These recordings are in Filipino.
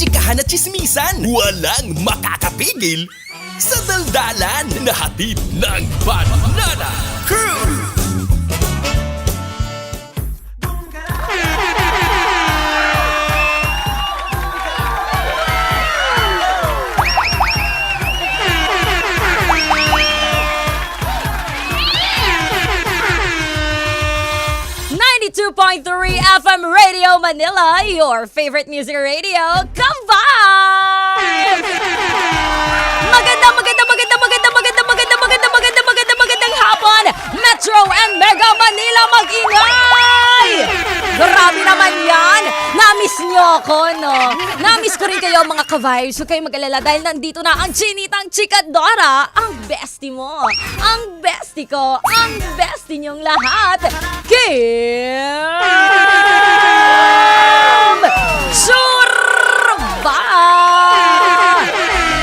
chikahan at chismisan. Walang makakapigil sa daldalan na hatid ng Banana Crew. FM Radio Manila, your favorite music radio. Ka-Vibes! Magandang hapon, Metro and Mega Manila, mag-ingay! Grabe naman yan! Namiss nyo ako, no? Namiss ko rin kayo, mga ka-Vibes. Huwag kayong mag-alala dahil nandito na ang Chinitang Chikadora, ang bestie mo, ang bestie ko, ang bestie nyong lahat. Kim Churba!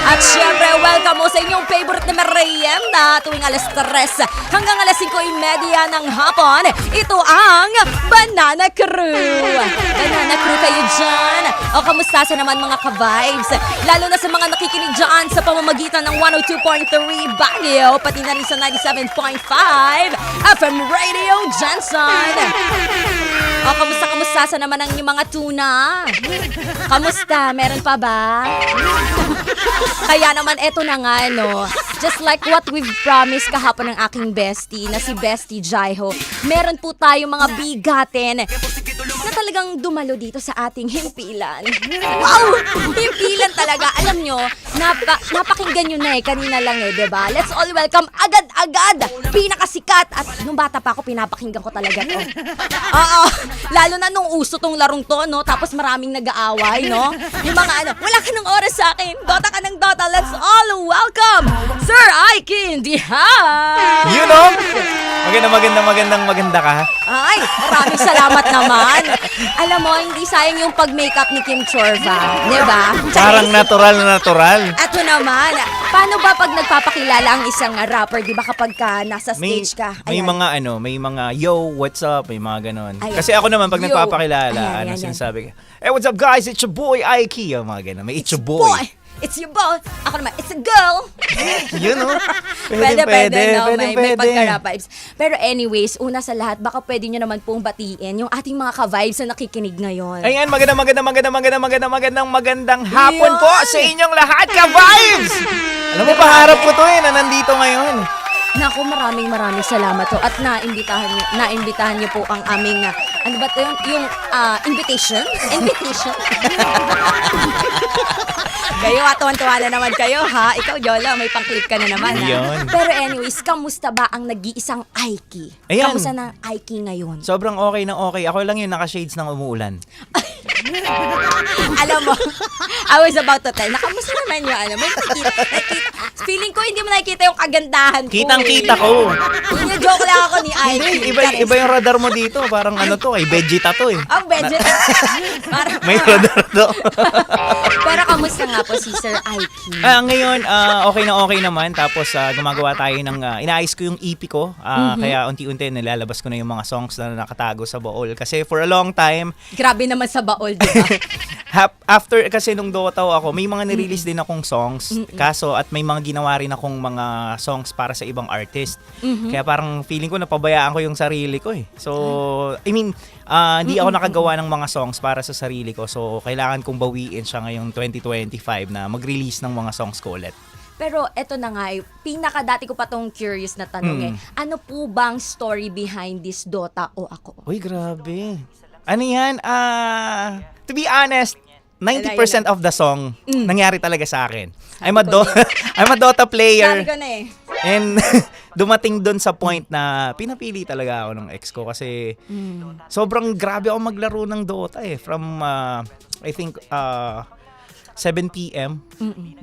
At syempre, welcome mo sa inyong favorite na merienda tuwing alas 3 hanggang alas 5:30 ng hapon. Ito ang Banana Crew. Banana Crew kayo dyan. O kamusta sa naman mga ka-vibes? Lalo na sa mga nakikinig dyan sa pamamagitan ng 102.3 Baguio, pati na rin sa 97.5 FM Radio Jensen. O kamusta sa naman ang inyong mga tuna? Kamusta? Meron pa ba? Kaya naman eto na nga, no? Just like what we've promised kahapon ng aking bestie na si Bestie Jaiho, meron po tayo mga bigatin na talagang dumalo dito sa ating himpilan. Wow! Himpilan talaga. Alam nyo, napakinggan nyo na kanina lang diba? Let's all welcome agad-agad, pinakasikat. At nung bata pa ako, pinapakinggan ko talaga to. Oo, lalo na nung uso tong larong to, no? Tapos maraming nag-aaway, no? Yung mga wala ka ng oras sa akin, Dota ka ng Dota. Let's all welcome Sir Aikin Dihan! You know? Maganda ka. Ay, maraming salamat naman. Alam mo, hindi sayang yung pag-makeup ni Kim Chorba. Diba? Parang natural. Eto naman, paano ba pag nagpapakilala ang isang rapper, di ba kapag nasa stage ka? May mga yo, what's up, may mga ganon. Ayan. Kasi ako naman pag Yo. nagpapakilala, Ayan. sinasabi ko, hey, what's up guys, it's your boy Aiki, yung mga ganon. May it's your boy. It's your boy. Ako naman, it's a girl. You know? Pwede, no? May Pwede. pagka-rap vibes. Pero anyways, una sa lahat, baka pwede nyo naman pong batiin yung ating mga ka-vibes na nakikinig ngayon. Ayan, magandang hapon po sa inyong lahat, ka-vibes! Alam mo, paharap ko to na nandito ngayon. Naku, maraming salamat to. At naimbitahan niyo po ang aming, ano ba ito yun? Yung invitation? Invitation? Kayo, tuwan-tuwa na naman kayo, ha? Ikaw, Yola, may pang-clip ka na naman, ha? Yun. Pero anyways, kamusta ba ang nag-iisang Aiki? Ayan. Kamusta na Aiki ngayon? Sobrang okay na okay. Ako lang yung naka-shades ng umuulan. Alam mo, I was about to tell, nakamusta naman yung may nakikita. Feeling ko hindi mo nakikita yung kagandahan ko. Kitang-kita ko. Yung joke lang ako ni Aiki. Iba yung radar mo dito. Parang Vegeta to eh. Ang Vegeta. May radar to. Pero kamusta nga po si Sir Aiki? Ngayon, okay naman. Tapos gumagawa tayo ng, inaayos ko yung EP ko. Kaya unti-unti nilalabas ko na yung mga songs na nakatago sa baol. Kasi for a long time, Grabe naman sa baol, di ba? after kasi nung Dotaw ako, may mga nirelease din akong songs. Kaso, at may mga ginawa rin akong mga songs para sa ibang artist. Kaya parang feeling ko napabayaan ko yung sarili ko eh. So, I mean, hindi ako nakagawa ng mga songs para sa sarili ko. So, kailangan kong bawiin siya ngayong 2025 na mag-release ng mga songs ko ulit. Pero eto na nga, pinaka-dati ko pa tong curious na tanong ano po bang story behind this Dota o Ako? Uy, grabe. Ano yan? To be honest, 90% of the song nangyari talaga sa akin. I'm a Dota player. Sabi ko na And dumating doon sa point na pinapili talaga ako ng ex ko kasi sobrang grabe ako maglaro ng Dota eh. From, I think, 7 p.m.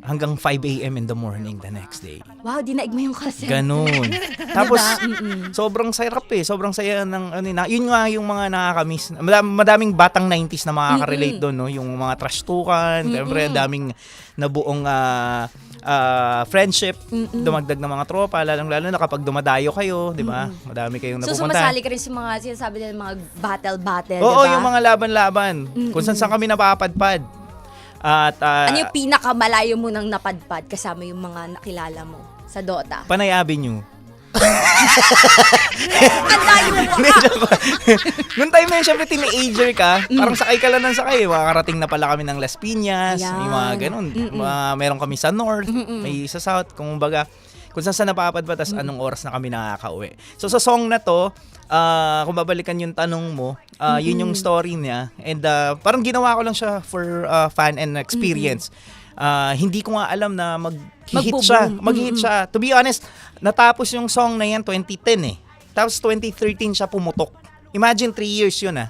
hanggang 5 a.m. in the morning the next day. Wow, dinaig mo yung kasi. Ganun. Tapos, sobrang sarap eh. Sobrang saya ng, yun nga yung mga nakakamiss. Madaming batang 90s na makaka-relate doon, no? Yung mga trash-tukan, siyempre, daming nabuong friendship, dumagdag ng mga tropa, lalo na kapag dumadayo kayo, di ba? Madami kayong napupunta. So, sumasali ka rin sa mga sinasabi nila, mga battle, Oo, diba? yung mga laban-laban. Kung saan kami napapadpad. At Ano yung pinakamalayo mo nang napadpad kasama yung mga nakilala mo sa Dota? Panay Avenue. Ang layo mo! Noong time na yun, syempre teenager ka, parang sakay ka lang ng sakay. Makakarating na pala kami ng Las Piñas, may mga ganun. Meron kami sa North, may sa South, kung baga, kung saan napapadpa, tas anong oras na kami nakakauwi. So sa song na to, kung babalikan yung tanong mo, yun yung story niya. And parang ginawa ko lang siya for fun and experience. Hindi ko nga alam na mag-hit siya. Mag-hit siya. To be honest, natapos yung song na yan 2010 eh. Tapos 2013 siya pumutok. Imagine 3 years yun 3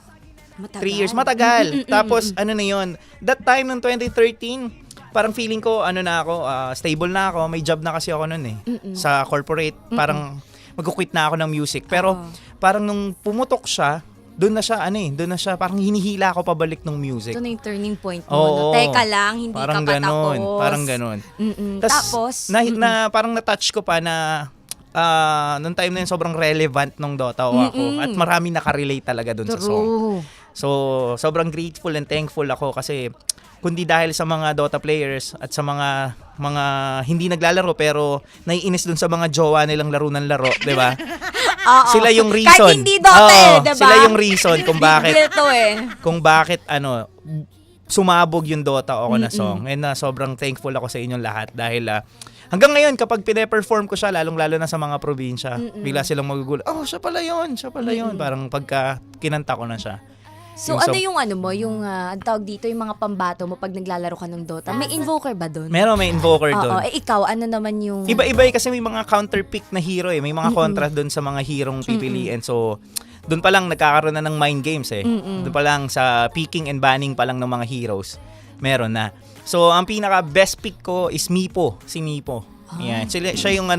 years, matagal. Tapos ano na yun, that time ng 2013, parang feeling ko na ako, stable na ako, may job na kasi ako noon eh. Sa corporate, parang mag-quit na ako ng music. Pero parang nung pumutok siya, doon na siya parang hinihila ako pabalik ng music. Ito na yung turning point mo. Oo. Teka lang, hindi Parang ka pa tapos. Parang ganon. Tapos? Na parang na-touch ko pa na noong time na yun sobrang relevant nung Dota ako. At marami nakarelate talaga doon sa song. So, sobrang grateful and thankful ako kasi kundi dahil sa mga Dota players at sa mga hindi naglalaro pero naiinis dun sa mga jowa nilang laro ng laro, 'di ba? Sila yung reason. Kahit hindi Dota 'di ba? Sila yung reason kung bakit kung bakit sumabog yung Dota ako na song. And sobrang thankful ako sa inyong lahat dahil hanggang ngayon kapag pine-perform ko siya lalong-lalo na sa mga probinsya, bigla silang magugulat. Oh, siya pala 'yon. Parang pagka kinanta ko na siya. So ano yung ang tawag dito, yung mga pambato mo pag naglalaro ka ng Dota? May invoker ba doon? Meron, may invoker doon. Ikaw, ano naman yung... Iba-iba kasi may mga counter-pick na hero eh. May mga kontra doon sa mga herong pipiliin. So, doon pa lang nagkakaroon na ng mind games eh. Doon pa lang sa picking and banning pa lang ng mga heroes. Meron na. So, ang pinaka-best pick ko is Mipo. Si Mipo. Yan. Siya yung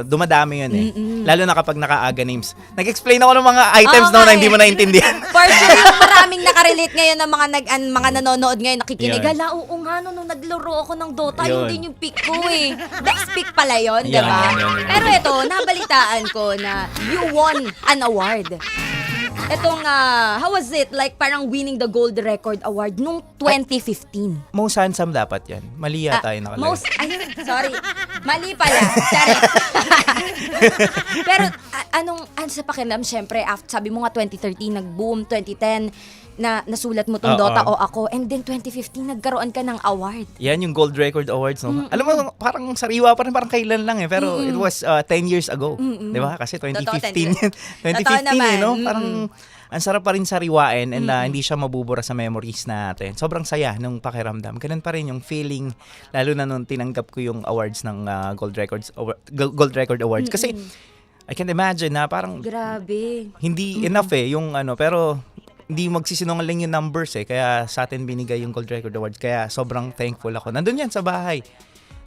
dumadami yun eh. Lalo na kapag nakaaga names. Nag-explain ako ng mga items na hindi mo naintindihan. For sure, yung maraming nakarelate ngayon ng mga nanonood ngayon, nakikinig. Yun. Ala, oo nga, nung naglaro ako ng Dota, Yun. yun din yung pick ko eh. Best pick pala yun, Yun, diba? yun. Pero ito, nabalitaan ko na you won an award. Itong, how was it? Like, parang winning the Gold Record Award nung 2015. Most handsome dapat yan. Mali yata yung nakalagay. Sorry. Mali pala. Sorry. Pero, ano sa pakiramdam, syempre, sabi mo nga 2013, nag-boom, 2010, na nasulat mo tong Dota o ako, and then 2015, nagkaroon ka ng award. Yan yung Gold Record Awards, no? Alam mo, parang sariwa pa rin, parang kailan lang eh. Pero it was 10 years ago. Di ba? Kasi 2015 yun. 2015 eh, no? Parang ang sarap pa rin sariwain and hindi siya mabubura sa memories natin. Sobrang saya nung pakiramdam. Ganun pa rin yung feeling, lalo na nung tinanggap ko yung awards ng Gold Record Awards. Kasi, I can imagine na parang Grabe. hindi enough eh, yung pero hindi magsisinungaling yung numbers eh. Kaya sa atin binigay yung Gold Record Awards. Kaya sobrang thankful ako. Nandun yan sa bahay.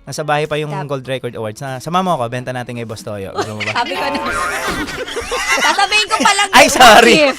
Nasa bahay pa yung Gold Record Awards. Sama mo ako, benta natin kay Boss Toyo. Gusto mo ba? Sabi ko na. Sasabihin ko palang, Ay, sorry.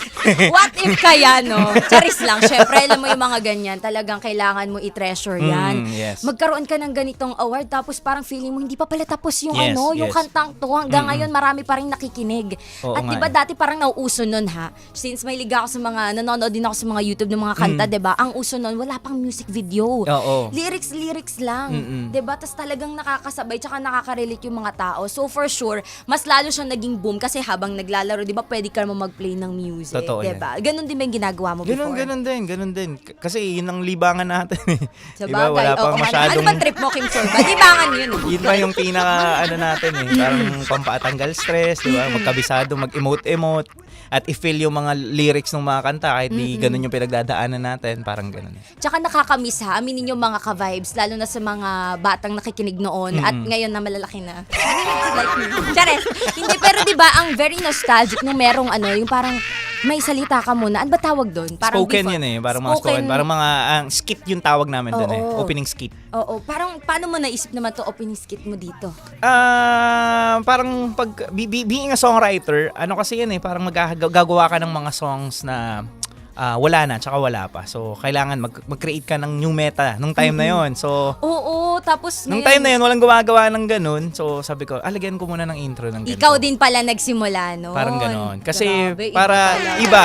What if kaya, no? Charis lang. Syempre, alam mo yung mga ganyan. Talagang kailangan mo i-treasure yan. Yes. Magkaroon ka ng ganitong award, tapos parang feeling mo, hindi pa pala tapos yung Yes, yung yes. kantang to. Hanggang ngayon, marami pa rin nakikinig. Oo At nga diba dati parang nauuso nun, ha? Since may liga ako sa nanonood din ako sa mga YouTube ng mga kanta, diba? Ang uso nun, wala pang music video. Oo. Lyrics lang. Diba? Tapos talagang nakakasabay, tsaka nakaka-relate yung mga tao. So for sure, mas lalo siyang naging boom kasi habang naglalaro, di ba pwede ka naman mag-play ng music. Totoo di ba? Ganon din ba yung ginagawa mo before? Ganun din. Kasi yun ang libangan natin eh. Sa Diba? bagay, Wala pa oo, masyadong... ano ba trip mo, Kim Sorba? Libangan yun. Yun pa yung pinaka natin eh. Parang pampatanggal stress, di ba? Magkabisado, mag-emote-emote. At i-feel yung mga lyrics ng mga kanta kahit di ganun yung pinagdadaanan natin. Parang ganun. Tsaka nakakamiss ha, aminin yung mga ka-vibes, lalo na sa mga batang nakikinig noon at ngayon na malalaki na. Like me. Chares. Hindi, pero di ba ang very nostalgic nung merong yung parang may salita ka muna. Ano ba tawag doon? Spoken yun eh. Parang mga spoken. Parang mga skit yung tawag namin doon eh. Opening skit. Oo. Parang paano mo naisip naman to opening skit mo dito? Parang pag being a songwriter, kasi yan eh, parang gagawa ka ng mga songs na wala na, tsaka wala pa. So, kailangan mag-create ka ng new meta nung time na yon. So, oo, tapos nung time na yon walang gumagawa ng ganun. So, sabi ko, lagyan ko muna ng intro ng ganun. Ikaw din pala nagsimula, no? Parang ganun. Kasi, Grabe, para pala. iba.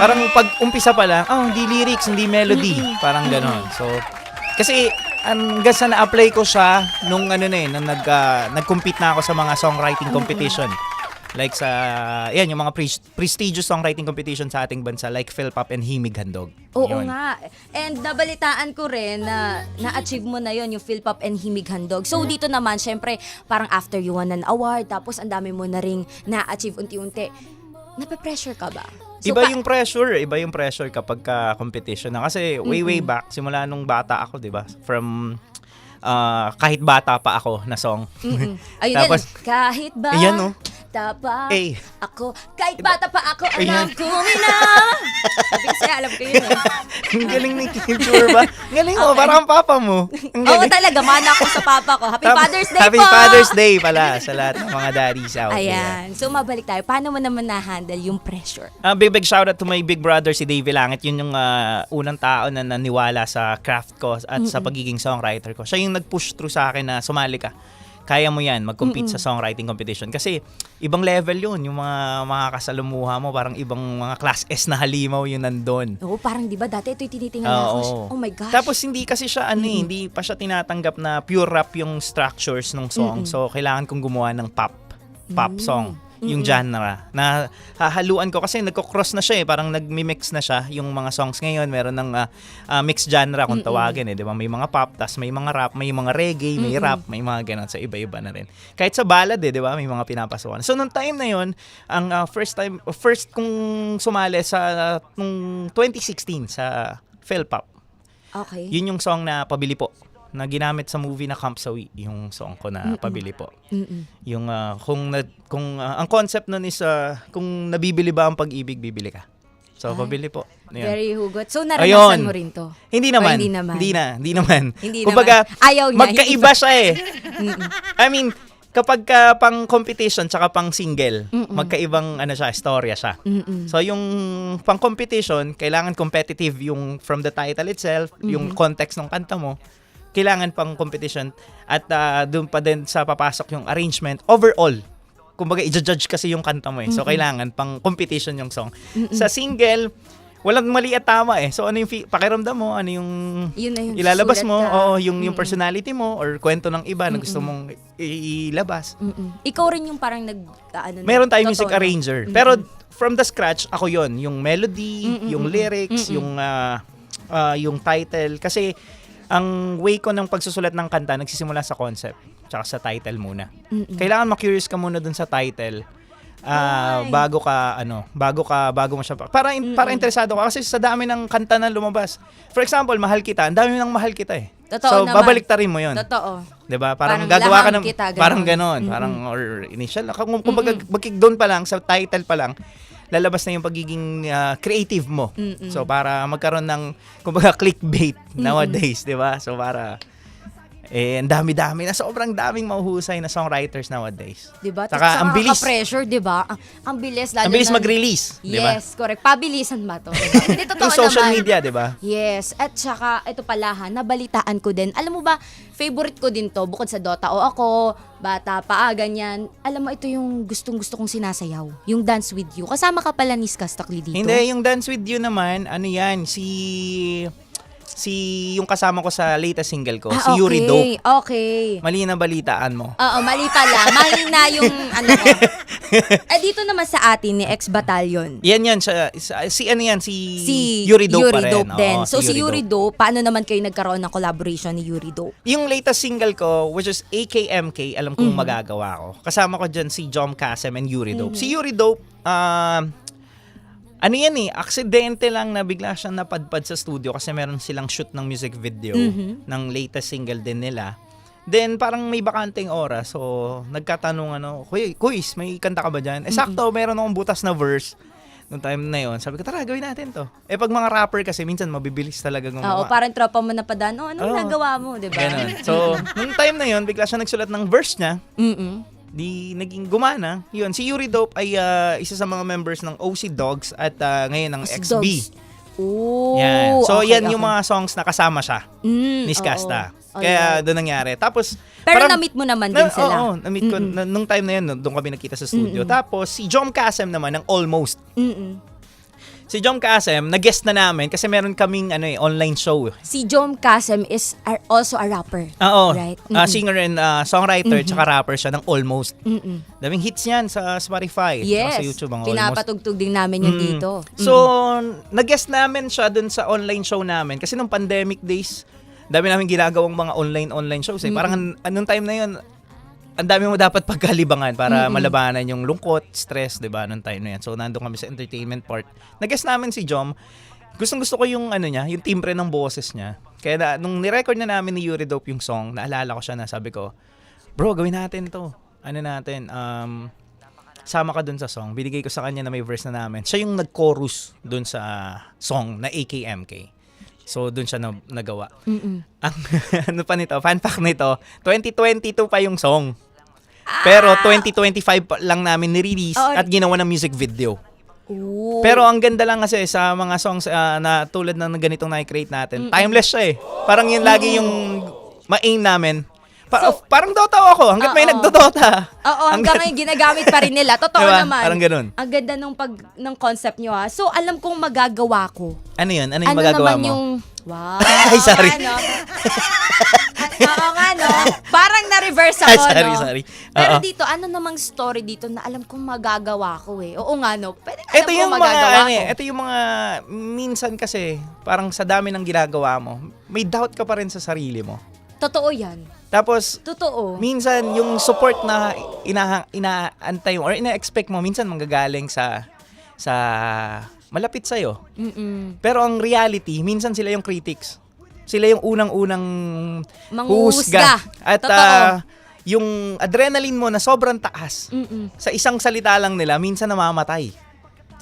Parang pag umpisa pa lang, hindi lyrics, hindi melody. Parang ganon. So, kasi hanggang sa na-apply ko siya nung nung nag-compete na ako sa mga songwriting competition. Like sa, yung mga prestigious songwriting competition sa ating bansa, like Philpop and Himig Handog. Oo Yun. nga. And nabalitaan ko rin na na-achieve mo na yon yung Philpop and Himig Handog. So dito naman, syempre, parang after you won an award, tapos ang dami mo na ring na-achieve unti-unti. Nape-pressure ka ba? So, Iba yung pressure kapag competition na. Kasi way back, simula nung bata ako, di ba? From kahit bata pa ako na song. Ayun Tapos, din, kahit ba ayan, no? tapa Eh. ako, kahit bata pa ako, alam Ayan. ko na. Sabi kasi alam ko yun. Ang galing ni Kim Chur ba? Ang galing mo, parang ang papa mo. Ang Oo galing. talaga, mana ko sa papa ko. Happy Father's Day Happy po! Father's Day pala sa lahat ng mga daddies out there. Ayan. So mabalik tayo. Paano mo naman na-handle yung pressure? Big shoutout to my big brother si Davey Langit. Yun yung unang tao na naniwala sa craft ko at sa pagiging songwriter ko. Siya yung nag-push through sa akin na sumali ka. Kaya mo yan, mag-compete sa songwriting competition. Kasi ibang level yun. Yung mga kasalamuha mo, parang ibang mga class S na halimaw yun nandun. Oo, parang di ba dati ito'y tinitingnan ako. Oh my gosh. Tapos hindi kasi siya hindi pa siya tinatanggap na pure rap yung structures ng song. So kailangan kong gumawa ng pop song, yung genre. Na hahaluan ko kasi nagko-cross na siya parang nagmi-mix na siya yung mga songs ngayon. Meron ng mixed genre kung tawagin 'di ba? May mga pop, tas may mga rap, may mga reggae, may rap, may mga ganun sa iba-iba na rin. Kahit sa ballad 'di ba? May mga pinapasukan. So nung time na 'yon, ang first kong sumali sa nung 2016 sa Philpop. Okay. Yun yung song na Pabili Po na ginamit sa movie na Camp Sawi, yung song ko na Pabili Po. Yung kung ang concept nun is kung nabibili ba ang pag-ibig, bibili ka. So Pabili Po. Yun. Very hugot. So naranasan Ayun. mo rin to? Hindi Or naman. hindi naman? Hindi naman. Hindi Kumbaga, naman. Ayaw niya. magkaiba siya I mean, kapag pang competition tsaka pang single, magkaibang siya, istorya siya. So yung pang competition, kailangan competitive yung from the title itself, yung context ng kanta mo. Kailangan pang competition at doon pa din sa papasok yung arrangement overall. Kumbaga i-judge kasi yung kanta mo So kailangan pang competition yung song. Sa single, walang mali at tama So ano yung pakiramdam mo, ano yung Yun na yung ilalabas sulat mo, ka. yung personality mo or kwento ng iba na gusto mong ilabas. Ikaw rin yung parang Meron tayong totoo music na. arranger. Pero from the scratch, ako yon, yung melody, yung lyrics, yung title. Kasi ang way ko ng pagsusulat ng kanta, nagsisimula sa concept, tsaka sa title muna. Kailangan ma-curious ka muna dun sa title. Bago mo siya para interesado ka kasi sa dami ng kanta na lumabas. For example, Mahal Kita, ang dami ng Mahal Kita Totoo so naman. babaliktarin mo 'yon. Totoo. 'Di ba? Parang Parang gagawa ka Laham ng Kita, ganon. parang ganon, parang or initial. Kumbaga magkick doon pa lang sa title pa lang lalabas na yung pagiging creative mo. So para magkaroon ng kumbaga clickbait nowadays, 'di ba? So para ang dami-dami na sobrang daming mahuhusay na songwriters nowadays. Diba? Saka ang bilis. Pressure, diba? Ang bilis. Lalo Ang bilis na- mag-release, 'di ba? Yes, correct. Pabilisan ba to? Diba? Hindi, totoo Through social naman. media, 'di ba? Yes. At saka, ito pala nabalitaan ko din. Alam mo ba, favorite ko din to, bukod sa Dota o ako, bata pa, ganyan. Alam mo, ito yung gustong-gusto kong sinasayaw. Yung Dance With You. Kasama ka pala ni Skastakli dito. Hindi, yung Dance With You naman, yan, yung kasama ko sa latest single ko, si Yuri Dope. Okay. Mali na balitaan mo. Oo, mali pala. Mali na yung ko. Dito naman sa atin, ni X-Battalion. Yan, si Yuri Dope pa rin. din. Oo, So si Yuri Dope, paano naman kayo nagkaroon ng collaboration ni Yuri Dope? Yung latest single ko, which is AKMK, alam kong magagawa ko. Kasama ko dyan si Jom Kasem and Yuri Dope. Si Yuri Dope, aksidente lang na bigla siyang napadpad sa studio kasi meron silang shoot ng music video ng latest single din nila. Then parang may bakanteng oras, so nagkatanong Kuis, may kanta ka ba dyan? Sakto, meron akong butas na verse. Noong time na yon, sabi ko, tara, gawin natin to. Pag mga rapper kasi, minsan mabibilis talaga gumawa. Oo, parang tropa mo na padaan. Ano nagawa mo, di ba? Ganun. So, nung time na yon, bigla siya nagsulat ng verse niya. Di naging gumana. Yun, si Yuri Dope ay isa sa mga members ng OC Dogs at ngayon ng XB. Oh, Yan. So, okay, yan yung mga songs na kasama siya ni Skasta. Kaya doon nangyari. Tapos, pero na-meet mo naman din sila. Oo, na-meet ko. Nung time na yun, doon kami nakita sa studio. Tapos, si Jom Kasem naman ng Almost. Si Jom Kasem, nag-guest na namin kasi meron kaming online show. Si Jom Kasem is also a rapper. Oo. Right? Singer and songwriter, tsaka rapper siya ng Almost. Daming hits yan sa Spotify, Yes. tsaka sa YouTube. Ang Almost. Pinapatugtog din namin yun dito. So, nag-guest namin siya dun sa online show namin. Kasi nung pandemic days, dami namin ginagawang mga online shows. Parang anong time na yun, ang dami mo dapat pagkalibangan para malabanan yung lungkot, stress, 'di ba, nung time na yan. So nandoon kami sa entertainment part. Nag-guest namin si Jom. Gustong-gusto ko yung yung timbre ng boses niya. Kaya nung ni-record na namin ni Yuri Dope yung song, naalala ko siya na sabi ko, "Bro, gawin natin 'to." Sama ka dun sa song. Binigay ko sa kanya na may verse na namin. Siya yung nag-chorus dun sa song na AKMK. So, dun siya nagawa. Ang fun fact nito, 2022 pa yung song. Pero 2025 lang namin ni-release at ginawa ng music video. Ooh. Pero ang ganda lang kasi sa mga songs na tulad ng ganitong na-create natin, timeless siya eh. Parang yun lagi yung ma-aim namin. Parang Dota ako, hanggat may nagdodota. Oo, hanggang ngayon ginagamit pa rin nila. Totoo diba? naman. Parang ganun. Ang ganda ng concept nyo ha. So, alam kong magagawa ko. Ano yun? Ano yung magagawa naman mo? yung... Wow. Ay, sorry. Oo nga, no? Parang na-reverse ako, no? Sorry. Pero Oo. dito, ano namang story dito na alam kong magagawa ko eh. Oo nga, no? Pwede alam Ito kong yung magagawa ko. ito yung mga minsan kasi parang sa dami ng ginagawa mo, may doubt ka pa rin sa sarili mo. Totoo yan. Tapos Totoo. minsan yung support na inaantay mo or ina-expect mo minsan manggagaling sa malapit sa'yo. Pero ang reality, minsan sila yung critics. Sila yung unang-unang Manghuhusga. At Totoo. yung adrenaline mo na sobrang taas, sa isang salita lang nila, minsan namamatay.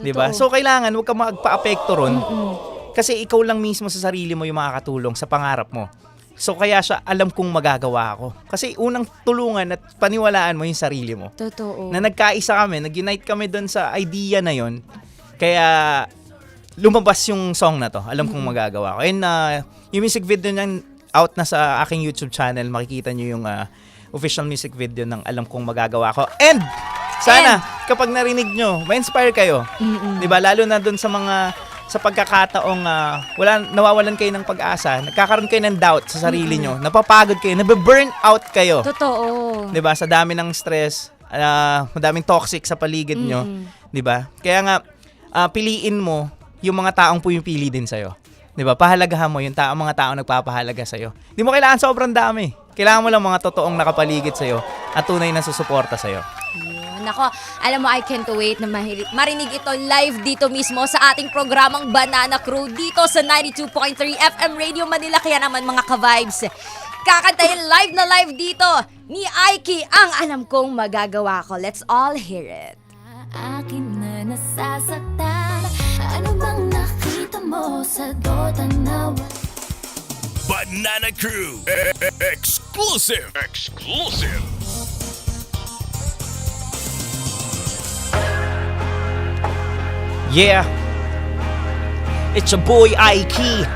Diba? So kailangan huwag ka magpa-apekto ron kasi ikaw lang mismo sa sarili mo yung makakatulong sa pangarap mo. So kaya siya alam kong magagawa ako. Kasi unang tulungan at paniwalaan mo yung sarili mo. Totoo. Na nagkaisa kami, nag-unite kami doon sa idea na yon. Kaya lumabas yung song na to. Alam kong magagawa ko. And yung music video niyan out na sa aking YouTube channel. Makikita nyo yung official music video ng Alam kong magagawa ko. And sana kapag narinig nyo, ma-inspire kayo. 'Di ba? Lalo na doon sa pagkakataong nawawalan kayo ng pag-asa, nagkakaroon kayo ng doubt sa sarili nyo, napapagod kayo, nabe-burn out kayo. Totoo. 'Di ba? Sa dami ng stress, madaming toxic sa paligid nyo, 'di ba? Kaya nga piliin mo yung mga taong pumipili din sa'yo. 'Di ba? Pahalagahan mo yung mga taong nagpapahalaga sa'yo. Hindi mo kailangan sobrang dami. Kailangan mo lang mga totoong nakapaligid sa'yo at tunay na susuporta sa'yo. Nako, alam mo, I can't wait na marinig ito live dito mismo sa ating programang Banana Crew dito sa 92.3 FM Radio Manila. Kaya naman mga ka-vibes, kakantahin live na live dito ni Aiki ang Alam kong magagawa ko. Let's all hear it. Akin na nasasaktan. Ano bang nakita mo sa Dota na Banana Crew. Exclusive. Yeah. It's your boy Aiki.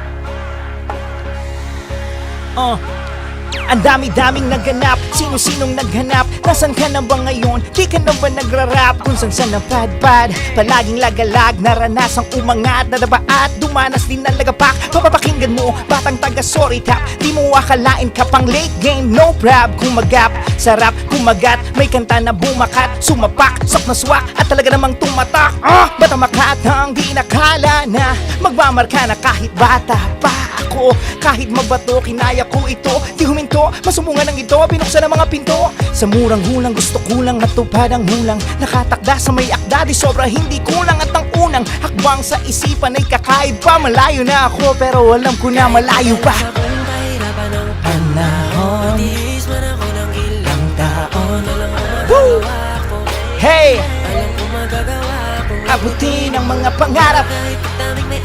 Ang dami-daming naganap, sino-sinong naghanap. Nasaan ka na ba ngayon? Di ka na ba nagra-rap? Kung saan na pad-pad, palaging lagalag. Naranasang umangat, nadaba at dumanas din ng lagapak. Papapakinggan mo, batang taga-sorry tap. Di mo akalain ka pang late game, no prob. Kumagap, sarap, kumagat. May kanta na bumakat, sumapak, sok na swak. At talaga namang tumatak. Bata makatang, di nakala na magmamarka na kahit bata pa ako. Kahit mabato, kinaya ko ito. Di huminto, masumungan ng ito, binuksan ang mga pinto. Sa murang hulang, gusto kulang matupad ang hulang. Nakatakda sa may akda, di sobra hindi kulang. At ang unang hakbang sa isipan ay kakaib pa. Malayo na ako, pero alam ko na malayo pa. Panahon, ilang taon. Woo! Hey! Abutin ang mga pangarap,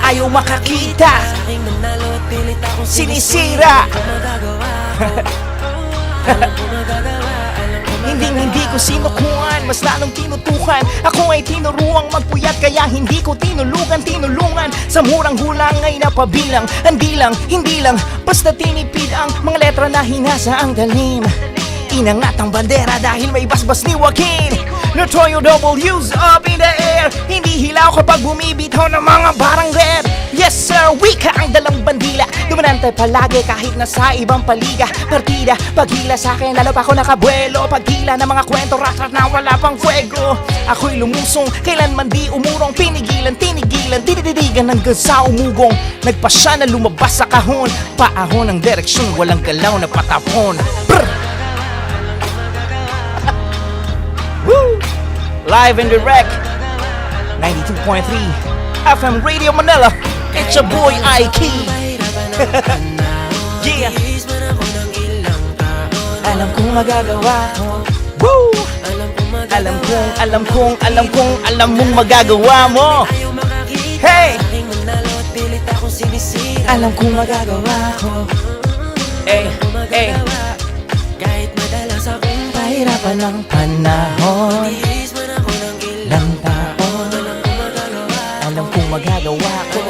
ayaw makakita, sinisira. Hindi ko sinukuhan, mas lalong tinutukan. Ako ay tinuruang magpuyat, kaya hindi ko tinulungan. Sa murang hulang ay napabilang. Hindi lang, basta tinipid ang mga letra na hinasa ang dalim. Inangat ang bandera dahil may basbas ni Joaquin. Notorio double U's up in the air. rare. Hindi hilaw kapag bumibitaw ng mga barang rare. Yes sir, wika ang dalang bandila. Dumanante palagi kahit nasa ibang paliga. Partida, paghila sa akin lalo pa ako nakabuelo. Paghila ng mga kwento, rat na wala pang fuego. Ako'y lumusong, kailanman di umurong. Pinigilan, tinigilan, tinititigan hanggang sa umugong. Nagpasya na lumabas sa kahon. Paahon ang direksyon, walang galaw na patapon. Brr! Woo! Live and direct 92.3 FM Radio Manila. It's your boy Ike. Yeah. Alam kong magagawa ko. Woo! Alam mong magagawa mo. Hey! Alam kong magagawa ko. Hey, hey. Pahirapan ng panahon. Ilang taon. Alam kong magagawa ko.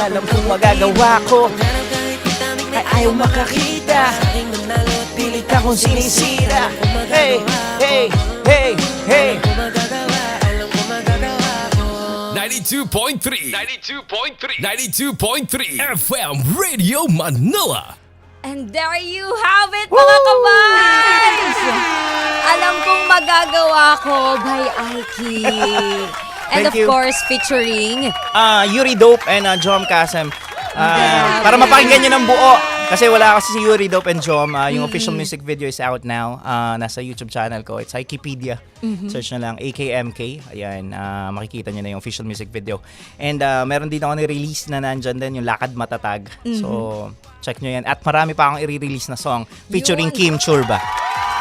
Alam kong magagawa ko. Ay ayaw makakita. Pilit akong sinisira. Hey, hey, hey, hey. 92.3 FM Radio Manila. And there you have it, mga kabars! Alam kong magagawa ko by Aiki. And Thank of you. course, featuring... Yuri Dope and Jom Kasem. Grabe. Para mapakinggan nyo ng buo. Kasi wala kasi si Yuri Dope and Jom. Yung official music video is out now. Nasa YouTube channel ko. It's Wikipedia. Search na lang AKMK. Ayan, makikita nyo na yung official music video. And meron din ako ni-release na nandyan din yung Lakad Matatag. So, check nyo yan. At marami pa akong i-release na song featuring Yun. Kim Churba.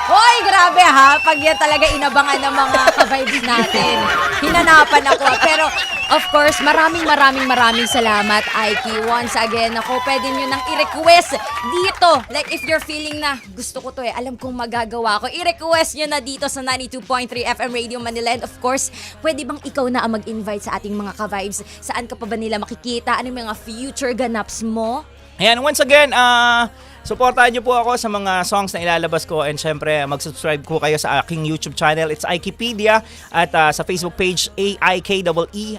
Hoy, grabe ha! Pag yan talaga inabangan ng mga ka-vibes natin. Hinanapan ako. Pero, of course, maraming salamat, Aiki. Once again, ako, pwede nyo nang i-request dito. Like, if you're feeling na, gusto ko to alam kong magagawa ko, i-request nyo na dito sa 92.3 FM Radio Manila. And of course, pwede bang ikaw na ang mag-invite sa ating mga ka-vibes? Saan ka pa ba nila makikita? Ano yung mga future ganaps mo? Ayan, once again, supportahan niyo po ako sa mga songs na ilalabas ko and syempre mag-subscribe ko kayo sa aking YouTube channel. It's Wikipedia at sa Facebook page AIKEE,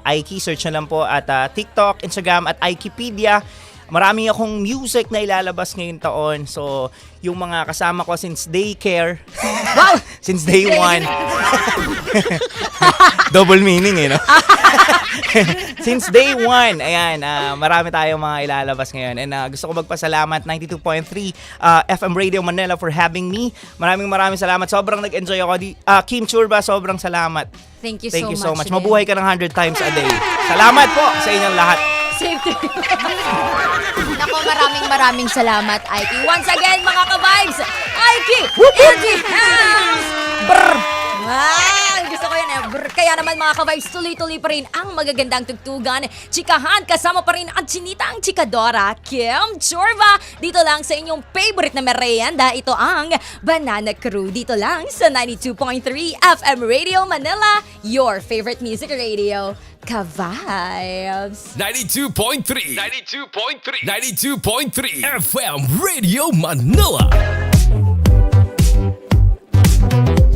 Aiki, search na lang po at TikTok, Instagram at Wikipedia. Marami akong music na ilalabas ngayong taon. So, yung mga kasama ko since daycare. Wow! Since day one. Double meaning no? Since day one, ayan, marami tayong mga ilalabas ngayon. And gusto ko magpasalamat 92.3 FM Radio Manila for having me. Maraming salamat. Sobrang nag-enjoy ako. Kim Churba, sobrang salamat. Thank you so much. Rin. Mabuhay ka ng 100 times a day. Salamat po sa inyong lahat. Safety. Nako, maraming salamat, Aiki. Once again, mga ka-vibes, Aiki in the house! Brr! Gusto ko yan eh. Brr. Kaya naman mga ka-vibes, tuloy-tuloy pa rin ang magagandang tugtugan. Chikahan, kasama pa rin ang chinita, ang chikadora, Kim Churba. Dito lang sa inyong favorite na merienda. Ito ang Banana Crew. Dito lang sa 92.3 FM Radio Manila, your favorite music radio. Ka-vibes! 92.3 FM Radio Manila.